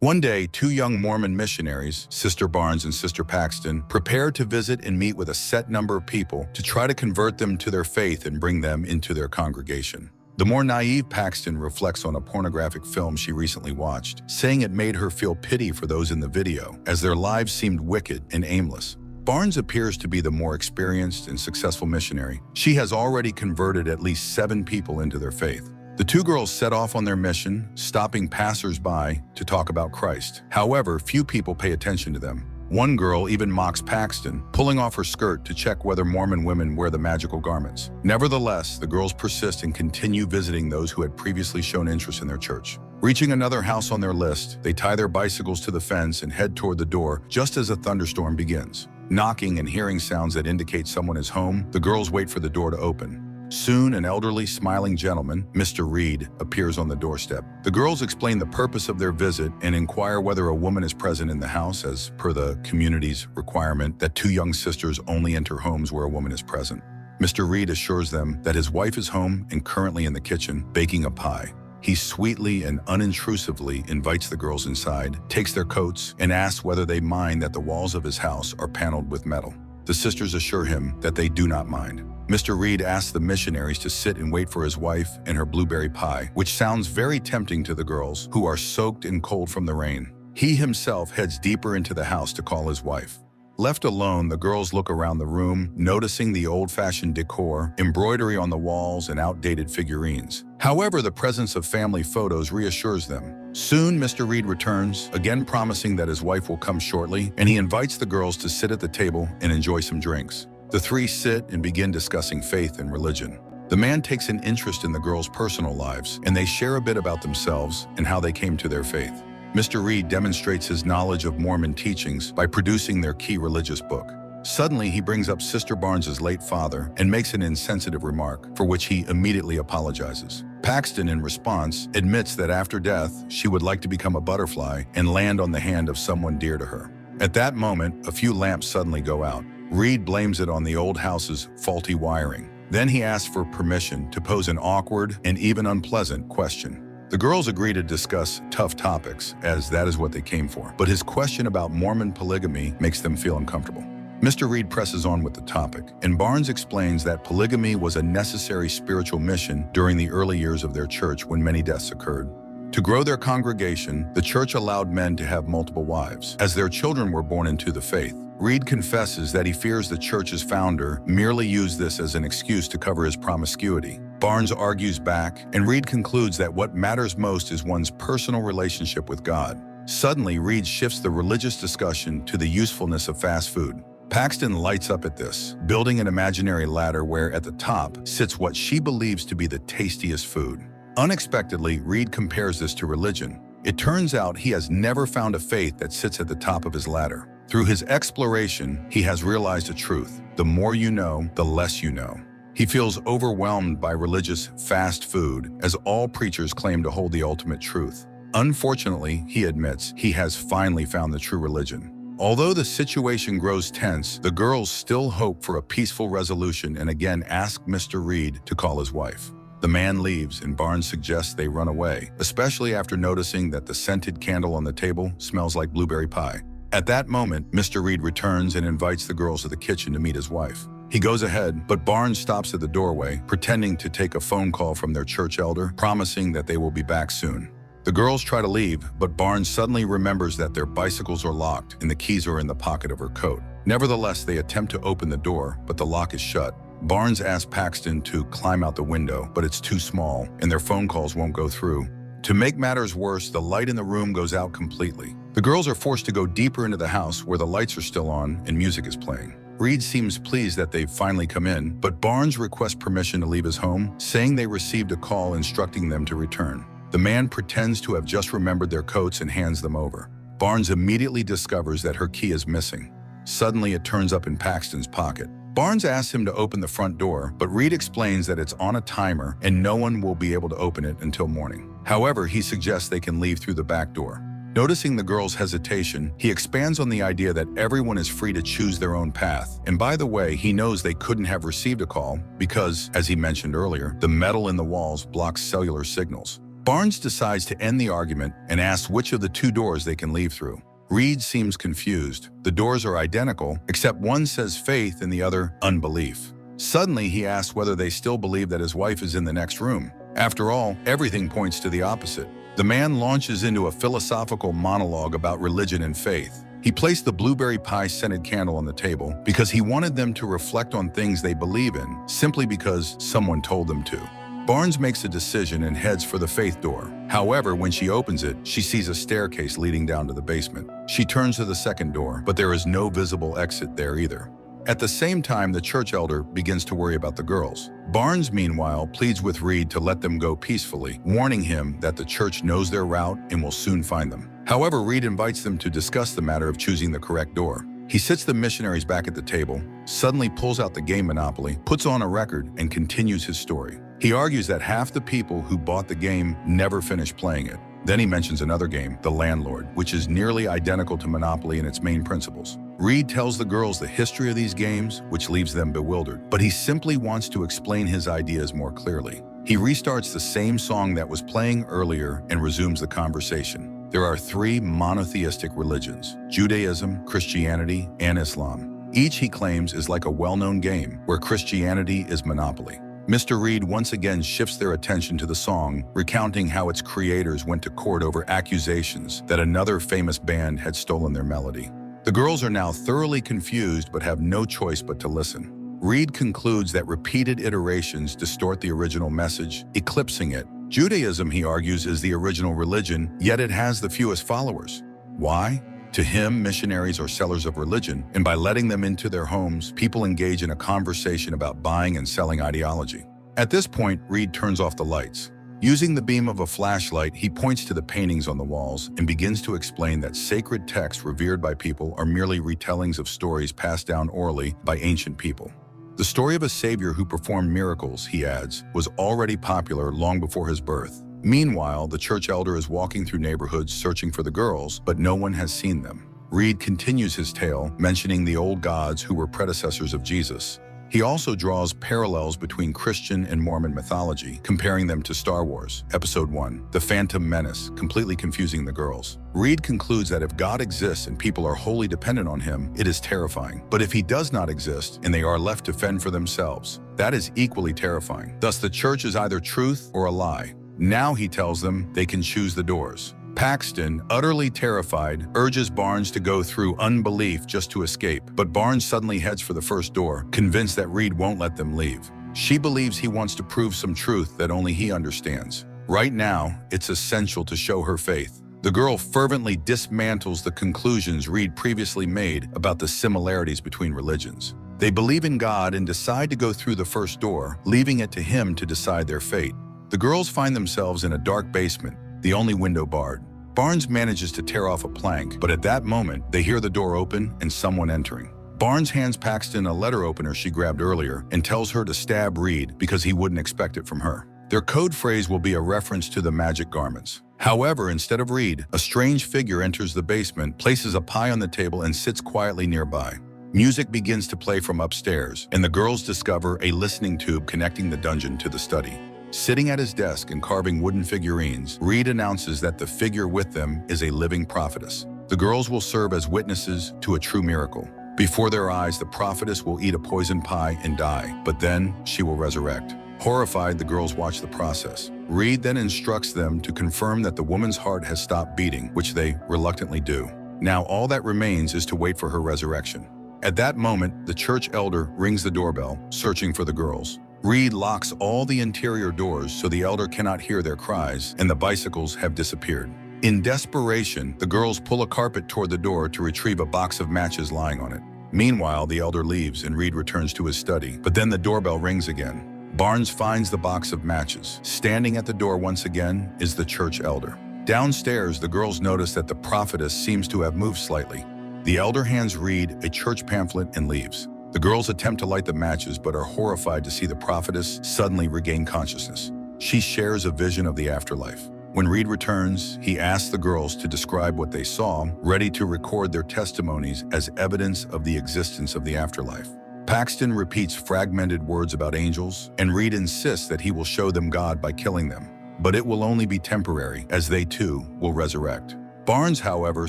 One day, two young Mormon missionaries, Sister Barnes and Sister Paxton, prepared to visit and meet with a set number of people to try to convert them to their faith and bring them into their congregation. The more naive Paxton reflects on a pornographic film she recently watched, saying it made her feel pity for those in the video, as their lives seemed wicked and aimless. Barnes appears to be the more experienced and successful missionary. She has already converted at least 7 people into their faith. The two girls set off on their mission, stopping passers-by to talk about Christ. However, few people pay attention to them. One girl even mocks Paxton, pulling off her skirt to check whether Mormon women wear the magical garments. Nevertheless, the girls persist and continue visiting those who had previously shown interest in their church. Reaching another house on their list, they tie their bicycles to the fence and head toward the door just as a thunderstorm begins. Knocking and hearing sounds that indicate someone is home, the girls wait for the door to open. Soon, an elderly, smiling gentleman, Mr. Reed, appears on the doorstep. The girls explain the purpose of their visit and inquire whether a woman is present in the house, as per the community's requirement that two young sisters only enter homes where a woman is present. Mr. Reed assures them that his wife is home and currently in the kitchen, baking a pie. He sweetly and unintrusively invites the girls inside, takes their coats, and asks whether they mind that the walls of his house are paneled with metal. The sisters assure him that they do not mind. Mr. Reed asks the missionaries to sit and wait for his wife and her blueberry pie, which sounds very tempting to the girls, who are soaked and cold from the rain. He himself heads deeper into the house to call his wife. Left alone, the girls look around the room, noticing the old-fashioned decor, embroidery on the walls, and outdated figurines. However, the presence of family photos reassures them. Soon, Mr. Reed returns, again promising that his wife will come shortly, and he invites the girls to sit at the table and enjoy some drinks. The three sit and begin discussing faith and religion. The man takes an interest in the girls' personal lives, and they share a bit about themselves and how they came to their faith. Mr. Reed demonstrates his knowledge of Mormon teachings by producing their key religious book. Suddenly, he brings up Sister Barnes's late father and makes an insensitive remark, for which he immediately apologizes. Paxton, in response, admits that after death, she would like to become a butterfly and land on the hand of someone dear to her. At that moment, a few lamps suddenly go out. Reed blames it on the old house's faulty wiring. Then he asks for permission to pose an awkward and even unpleasant question. The girls agree to discuss tough topics, as that is what they came for, but his question about Mormon polygamy makes them feel uncomfortable. Mr. Reed presses on with the topic, and Barnes explains that polygamy was a necessary spiritual mission during the early years of their church when many deaths occurred. To grow their congregation, the church allowed men to have multiple wives, as their children were born into the faith. Reed confesses that he fears the church's founder merely used this as an excuse to cover his promiscuity. Barnes argues back, and Reed concludes that what matters most is one's personal relationship with God. Suddenly, Reed shifts the religious discussion to the usefulness of fast food. Paxton lights up at this, building an imaginary ladder where at the top sits what she believes to be the tastiest food. Unexpectedly, Reed compares this to religion. It turns out he has never found a faith that sits at the top of his ladder. Through his exploration, he has realized a truth. The more you know, the less you know. He feels overwhelmed by religious fast food, as all preachers claim to hold the ultimate truth. Unfortunately, he admits, he has finally found the true religion. Although the situation grows tense, the girls still hope for a peaceful resolution and again ask Mr. Reed to call his wife. The man leaves, and Barnes suggests they run away, especially after noticing that the scented candle on the table smells like blueberry pie. At that moment, Mr. Reed returns and invites the girls to the kitchen to meet his wife. He goes ahead, but Barnes stops at the doorway, pretending to take a phone call from their church elder, promising that they will be back soon. The girls try to leave, but Barnes suddenly remembers that their bicycles are locked and the keys are in the pocket of her coat. Nevertheless, they attempt to open the door, but the lock is shut. Barnes asks Paxton to climb out the window, but it's too small, and their phone calls won't go through. To make matters worse, the light in the room goes out completely. The girls are forced to go deeper into the house where the lights are still on and music is playing. Reed seems pleased that they've finally come in, but Barnes requests permission to leave his home, saying they received a call instructing them to return. The man pretends to have just remembered their coats and hands them over. Barnes immediately discovers that her key is missing. Suddenly, it turns up in Paxton's pocket. Barnes asks him to open the front door, but Reed explains that it's on a timer and no one will be able to open it until morning. However, he suggests they can leave through the back door. Noticing the girls' hesitation, he expands on the idea that everyone is free to choose their own path. And by the way, he knows they couldn't have received a call because, as he mentioned earlier, the metal in the walls blocks cellular signals. Barnes decides to end the argument and asks which of the two doors they can leave through. Reed seems confused. The doors are identical, except one says faith and the other unbelief. Suddenly, he asks whether they still believe that his wife is in the next room. After all, everything points to the opposite. The man launches into a philosophical monologue about religion and faith. He placed the blueberry pie scented candle on the table because he wanted them to reflect on things they believe in, simply because someone told them to. Barnes makes a decision and heads for the faith door. However, when she opens it, she sees a staircase leading down to the basement. She turns to the second door, but there is no visible exit there either. At the same time, the church elder begins to worry about the girls. Barnes, meanwhile, pleads with Reed to let them go peacefully, warning him that the church knows their route and will soon find them. However, Reed invites them to discuss the matter of choosing the correct door. He sits the missionaries back at the table, suddenly pulls out the game Monopoly, puts on a record, and continues his story. He argues that half the people who bought the game never finished playing it. Then he mentions another game, The Landlord, which is nearly identical to Monopoly in its main principles. Reed tells the girls the history of these games, which leaves them bewildered, but he simply wants to explain his ideas more clearly. He restarts the same song that was playing earlier and resumes the conversation. There are three monotheistic religions: Judaism, Christianity, and Islam. Each, he claims, is like a well-known game, where Christianity is Monopoly. Mr. Reed once again shifts their attention to the song, recounting how its creators went to court over accusations that another famous band had stolen their melody. The girls are now thoroughly confused but have no choice but to listen. Reed concludes that repeated iterations distort the original message, eclipsing it. Judaism, he argues, is the original religion, yet it has the fewest followers. Why? To him, missionaries are sellers of religion, and by letting them into their homes, people engage in a conversation about buying and selling ideology. At this point, Reed turns off the lights. Using the beam of a flashlight, he points to the paintings on the walls and begins to explain that sacred texts revered by people are merely retellings of stories passed down orally by ancient people. The story of a savior who performed miracles, he adds, was already popular long before his birth. Meanwhile, the church elder is walking through neighborhoods searching for the girls, but no one has seen them. Reed continues his tale, mentioning the old gods who were predecessors of Jesus. He also draws parallels between Christian and Mormon mythology, comparing them to Star Wars, Episode 1, The Phantom Menace, completely confusing the girls. Reed concludes that if God exists and people are wholly dependent on him, it is terrifying. But if he does not exist and they are left to fend for themselves, that is equally terrifying. Thus, the church is either truth or a lie. Now, he tells them, they can choose the doors. Paxton, utterly terrified, urges Barnes to go through unbelief just to escape, but Barnes suddenly heads for the first door, convinced that Reed won't let them leave. She believes he wants to prove some truth that only he understands. Right now, it's essential to show her faith. The girl fervently dismantles the conclusions Reed previously made about the similarities between religions. They believe in God and decide to go through the first door, leaving it to him to decide their fate. The girls find themselves in a dark basement, the only window barred. Barnes manages to tear off a plank, but at that moment, they hear the door open and someone entering. Barnes hands Paxton a letter opener she grabbed earlier and tells her to stab Reed because he wouldn't expect it from her. Their code phrase will be a reference to the magic garments. However, instead of Reed, a strange figure enters the basement, places a pie on the table, and sits quietly nearby. Music begins to play from upstairs, and the girls discover a listening tube connecting the dungeon to the study. Sitting at his desk and carving wooden figurines, Reed announces that the figure with them is a living prophetess. The girls will serve as witnesses to a true miracle. Before their eyes, the prophetess will eat a poison pie and die, but then she will resurrect. Horrified, the girls watch the process. Reed then instructs them to confirm that the woman's heart has stopped beating, which they reluctantly do. Now all that remains is to wait for her resurrection. At that moment, the church elder rings the doorbell, searching for the girls. Reed locks all the interior doors so the elder cannot hear their cries, and the bicycles have disappeared. In desperation, the girls pull a carpet toward the door to retrieve a box of matches lying on it. Meanwhile, the elder leaves and Reed returns to his study, but then the doorbell rings again. Barnes finds the box of matches. Standing at the door once again is the church elder. Downstairs, the girls notice that the prophetess seems to have moved slightly. The elder hands Reed a church pamphlet and leaves. The girls attempt to light the matches but are horrified to see the prophetess suddenly regain consciousness. She shares a vision of the afterlife. When Reed returns, he asks the girls to describe what they saw, ready to record their testimonies as evidence of the existence of the afterlife. Paxton repeats fragmented words about angels, and Reed insists that he will show them God by killing them. but it will only be temporary, as they too will resurrect. Barnes, however,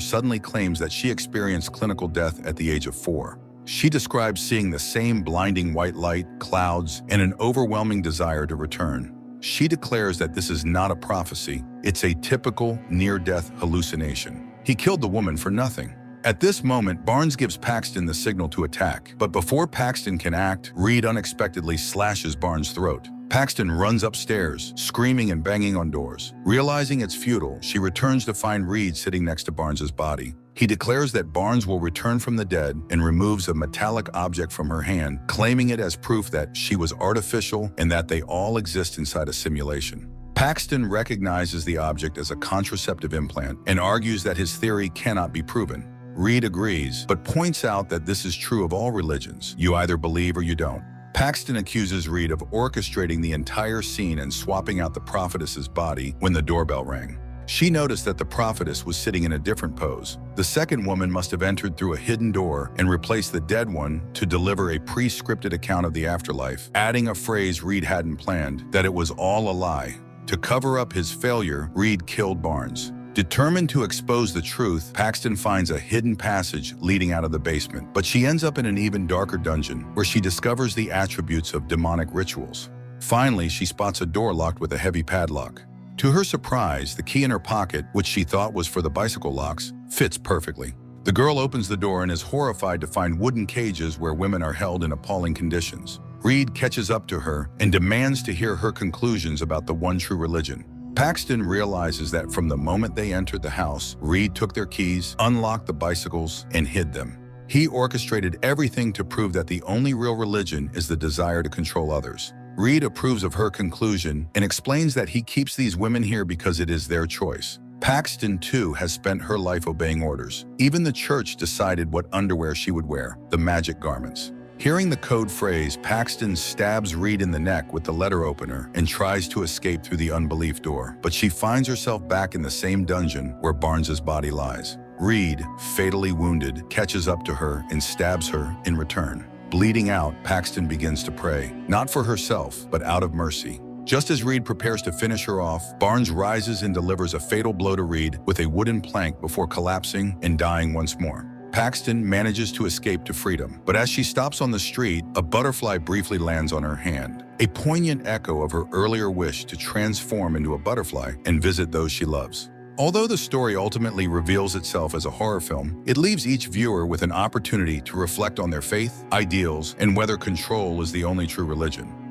suddenly claims that she experienced clinical death at the age of 4. She describes seeing the same blinding white light, clouds, and an overwhelming desire to return. She declares that this is not a prophecy, it's a typical near-death hallucination. He killed the woman for nothing. At this moment, Barnes gives Paxton the signal to attack, but before Paxton can act, Reed unexpectedly slashes Barnes' throat. Paxton runs upstairs, screaming and banging on doors. Realizing it's futile, she returns to find Reed sitting next to Barnes' body. He declares that Barnes will return from the dead and removes a metallic object from her hand, claiming it as proof that she was artificial and that they all exist inside a simulation. Paxton recognizes the object as a contraceptive implant and argues that his theory cannot be proven. Reed agrees, but points out that this is true of all religions. You either believe or you don't. Paxton accuses Reed of orchestrating the entire scene and swapping out the prophetess's body when the doorbell rang. She noticed that the prophetess was sitting in a different pose. The second woman must have entered through a hidden door and replaced the dead one to deliver a pre-scripted account of the afterlife, adding a phrase Reed hadn't planned, that it was all a lie. To cover up his failure, Reed killed Barnes. Determined to expose the truth, Paxton finds a hidden passage leading out of the basement, but she ends up in an even darker dungeon where she discovers the attributes of demonic rituals. Finally, she spots a door locked with a heavy padlock. To her surprise, the key in her pocket, which she thought was for the bicycle locks, fits perfectly. The girl opens the door and is horrified to find wooden cages where women are held in appalling conditions. Reed catches up to her and demands to hear her conclusions about the one true religion. Paxton realizes that from the moment they entered the house, Reed took their keys, unlocked the bicycles, and hid them. He orchestrated everything to prove that the only real religion is the desire to control others. Reed approves of her conclusion and explains that he keeps these women here because it is their choice. Paxton, too, has spent her life obeying orders. Even the church decided what underwear she would wear, the magic garments. Hearing the code phrase, Paxton stabs Reed in the neck with the letter opener and tries to escape through the unbelief door, but she finds herself back in the same dungeon where Barnes's body lies. Reed, fatally wounded, catches up to her and stabs her in return. Bleeding out, Paxton begins to pray, not for herself, but out of mercy. Just as Reed prepares to finish her off, Barnes rises and delivers a fatal blow to Reed with a wooden plank before collapsing and dying once more. Paxton manages to escape to freedom, but as she stops on the street, a butterfly briefly lands on her hand, a poignant echo of her earlier wish to transform into a butterfly and visit those she loves. Although the story ultimately reveals itself as a horror film, it leaves each viewer with an opportunity to reflect on their faith, ideals, and whether control is the only true religion.